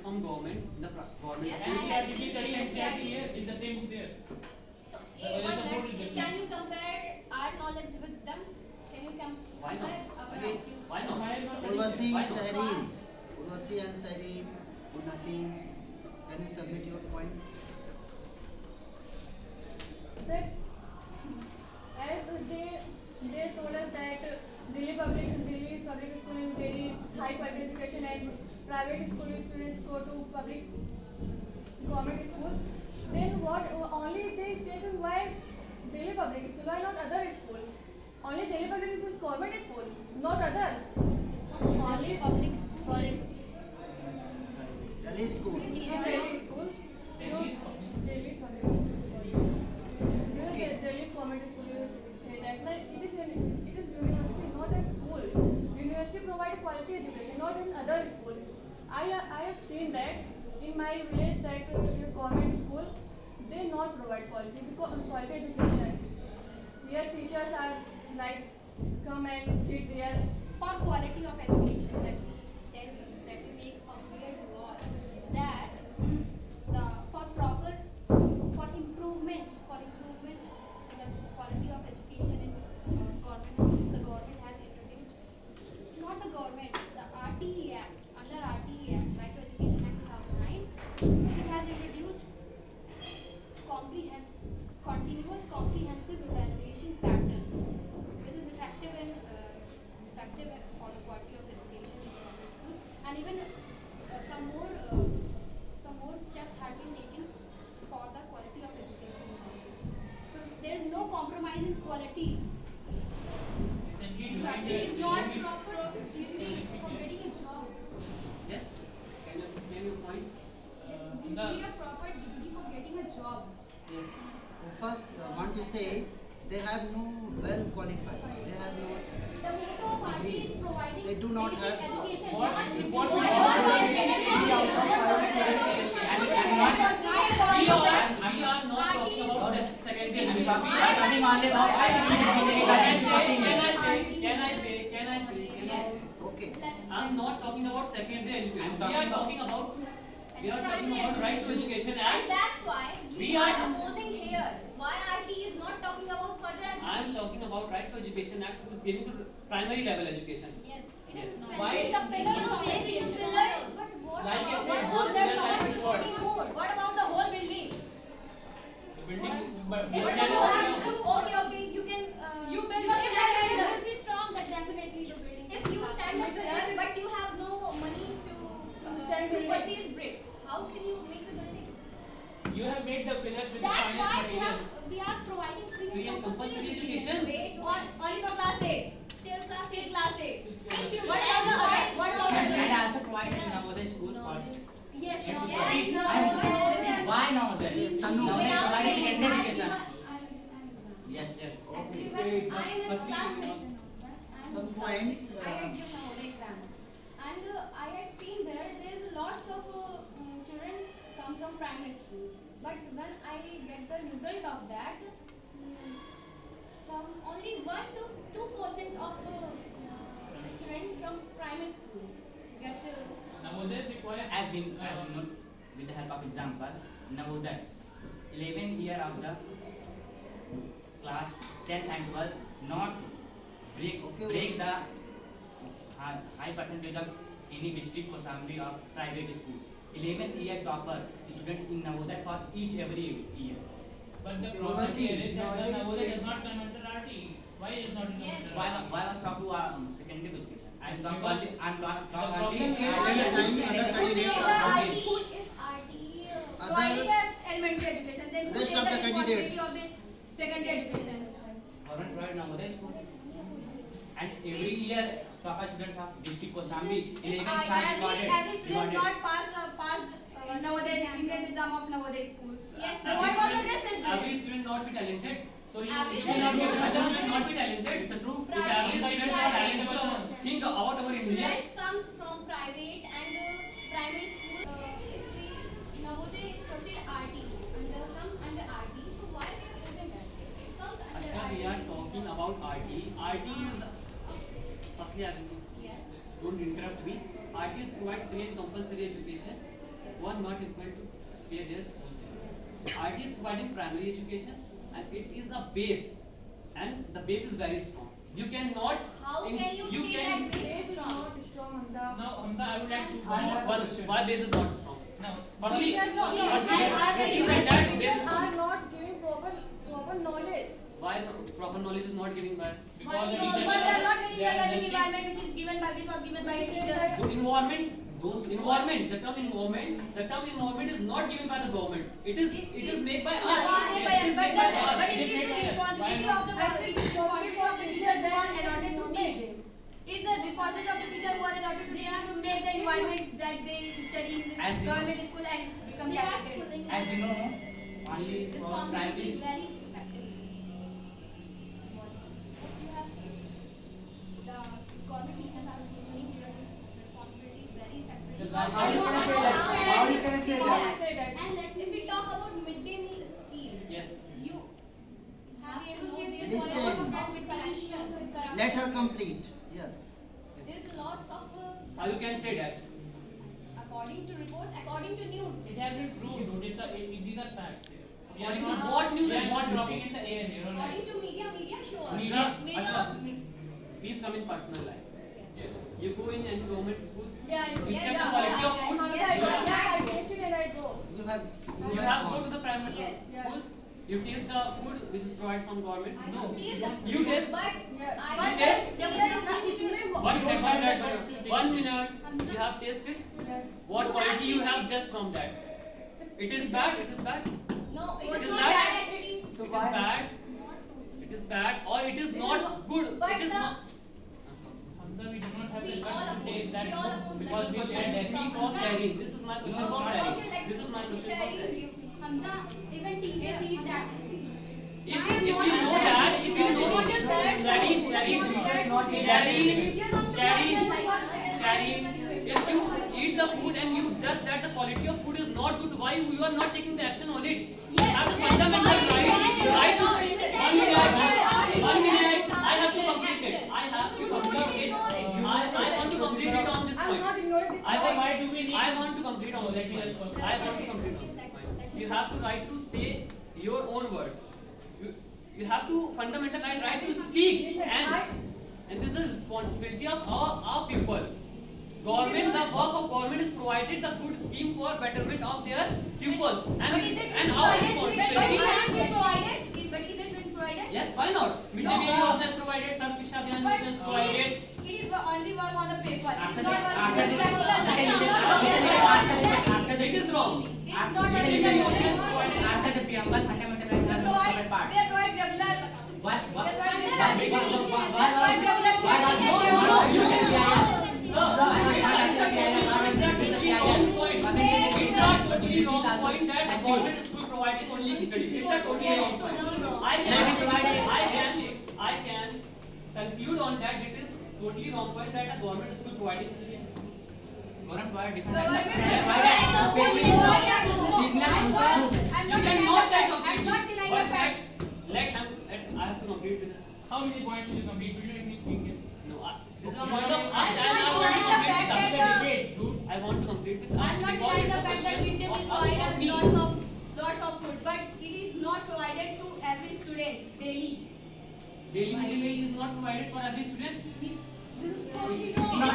from government in the government Yes, school. NCERT study NCERT here, it's the same book there. So, But one the board is minute, different. can you compare our knowledge with them? Can you Why not? compare our Okay. IQ? Why not? Why not? Urvashi, Why not? Sarin, Urvashi and Sarin, Unnati, can you submit your points? Sir, as they told us that Delhi public school is very high quality education and private school students go to public government school. Then what? Only they taken why Delhi public school? Why not other schools? Only Delhi public school is government school, not others. Only public school. Sorry. Delhi schools. Delhi schools. Delhi is public. Delhi public. Okay. Delhi government school. You say that like it is university, not a school. University provide quality education, not in other schools. I have seen that in my village that government school they not provide quality education. Here teachers are like come and sit there. For quality of education, let me tell you that we make a weird law that for improvement in the quality of education in government schools, the government has introduced, not the government, the RTE Act, under RTE Act, Right to Education Act 2009, it has introduced continuous comprehensive evaluation pattern, which is effective for the quality of education in government schools, and even some more steps have been taken for the quality of education in government schools. So there is no compromise in quality. Recently, In fact, during it is the- not proper degree for getting a job. Yes. Can you explain your point? Yes, you the- need a proper degree for getting a job. Yes. Ufak want to say they have no well qualified. They have no. The motto of RT is providing They do not basic have job. education. What- not what- what- what- We are not talking about secondary education. We are talking only about Can I say? Yes. Okay. I'm not talking about secondary education. We are talking about right to education And act. that's why we We are are- opposing here. Why RT is not talking about further education? I'm talking about right to education act, which is giving to primary level education. Yes, it Yes. is Why- strengthening the pillars of education. Pillars. But what Like I about said, what both about there's pillars so are much restored. more? What about the whole building? The buildings, but If but you then- okay, you can you build the pillar and it will be strong. That definitely the building. If you stand the pillar, but you have no money to stand to building. purchase bricks, how can you make the building? you have made the pillars with the That's finest why materials. we are providing free Free and compulsory education. Wait, only for class 8. Till class 8. And future. What about And others? also provide in Navodaya schools for Yes, Yes, no. why Navodaya? Tanu. Navodaya provides secondary education. Yes. Actually, when I am in Firstly, class you 6, must- Some points, I had given Navodaya exam, and I had seen there's lots of children come from primary school, but when I get the result of that, some only 1 to 2% of students from primary school get Navodaya require As we know, with the help of example, Navodaya, 11 year of the class 10th and 12th not break the high percentage of any district Kosambi or private school. 11th year topper student in Navodaya for each every year. But the You problem oversee. here is that the Navodaya does not come under RT. Why is not in Yes. under Why RT? was talk to secondary education? I'm talking Because only. I'm talking the problem only. is- Okay, all the time other candidates if are RT talking. providing elementary education, then who Rest takes of the the candidates. responsibility of the secondary education? Government provide Navodaya school. And every year, topper students of district Kosambi, 11 are recorded. Every student not pass Navodaya entrance exam of Navodaya schools. Yes. So Every what about the student- rest Every students? student not be talented. So you Every you student not be not- not be talented. It's a true. If every Private- student are private- talented, think about our India. Students comes from private and primary school. If we Navodaya proceed RT comes under RT, so why we are choosing that? It comes under Akshay, we are talking about RT. RT is firstly, Yes. don't interrupt me. RT is provide free and compulsory education. are not able to pay their school fees. RT is providing primary education, and it is a base, and the base is very strong. You cannot. How can you say that base Base is is strong? not strong, Hamza. Now, Hamza, I would like to. Why base is not strong? Now, Firstly, Teachers she said that base is are not giving proper knowledge. why proper knowledge is not given by because the Because teachers they are not getting they the are learning investing- environment which was given by a teacher. the environment. Those environment, the term environment is not given by the government. It is made by us. It is made by us. But it is the responsibility of the teachers who are allotted to teach. It's the responsibility of the teacher who are allotted to make the environment that they study in As we- government school and become They are talented. pulling As you know, only for responsibility is primary very effective. What you have said, the government teachers are doing their responsibility is very effective. How you can say that? How you can say that? Say that. And let me If we say- talk about midday meal scheme, Yes. you have to know there's Listen. lots of corruption. Let her complete. Yes. There's lots of How you can say that? according to reports, according to news. It has been proved. These are facts. We are According to not- what news we are and what not talking reports? in the air here. All According right. to media shows. Ashra, please come in personal life. You go in any government school. Yeah, I know. You Yes, check the yeah, quality yeah, of food. Hamza, I go. Yeah, I tasted and I go. You have You have to go to gone. the primary Yes, school. You taste the food which is provided from government. I No, don't taste the you food, taste. but Yeah. I You taste. there is a One minute, don't have the guts to 1 taste minute. You have tasted. Yeah. What You quality have you have tasted. just from that? It is bad. It is bad. No, It it's is not bad. bad actually. It is bad. It is bad, or it is not good. But It is the- not. Hamza, we do not have We the all guts to oppose- taste that we all food oppose because that we food. said that Me for sharing. This is my question for sharing. This is my question for sharing. Hamza, even teachers eat that. If you know that, if you know, Shaheen, if you eat the food and you judge that the quality of food is not good, why you are not taking the action on it? You have the fundamental right to one minute. I have to complete it. I want to complete it on this I'm point. not ignoring this. I want- Why do we need? I want to complete on this point. I want to complete on this point. You have to right to say your own words. You have to fundamental right to speak, and this is the responsibility of our people. Government, the work of government is provided the good scheme for betterment of their pupils, and our responsibility. But is it been provided? Yes, why not? Midday meal Yojana is provided, Sarv Shiksha Abhiyan Yojana is provided. It is only work on the paper. It's After not the- work on after the the- regular life. It is wrong. It's not Midday regular meal Yojana is life. provided. after the preamble, fundamental rights They are not provide covered part. regular. Why? They provide No, you can. It's a totally wrong point that a government school providing only khichdi. It's a totally wrong point. I can conclude on that it is totally wrong point that a government school providing khichdi. Government provide different Government rights. provides Seasonal I'm food. You cannot take I'm completely. not denying the But fact. let I have to complete with. How many points will you complete? Will you let me speak here? No, this is a point of us, I'm and I not want to denying the complete fact with us. that Debate, dude. I want to complete with us I'm not because denying it's the a fact that question midday meal of us, provides not me. lots of food, but it is not provided to every student daily. Daily midday meal is not provided for every student. This is It's not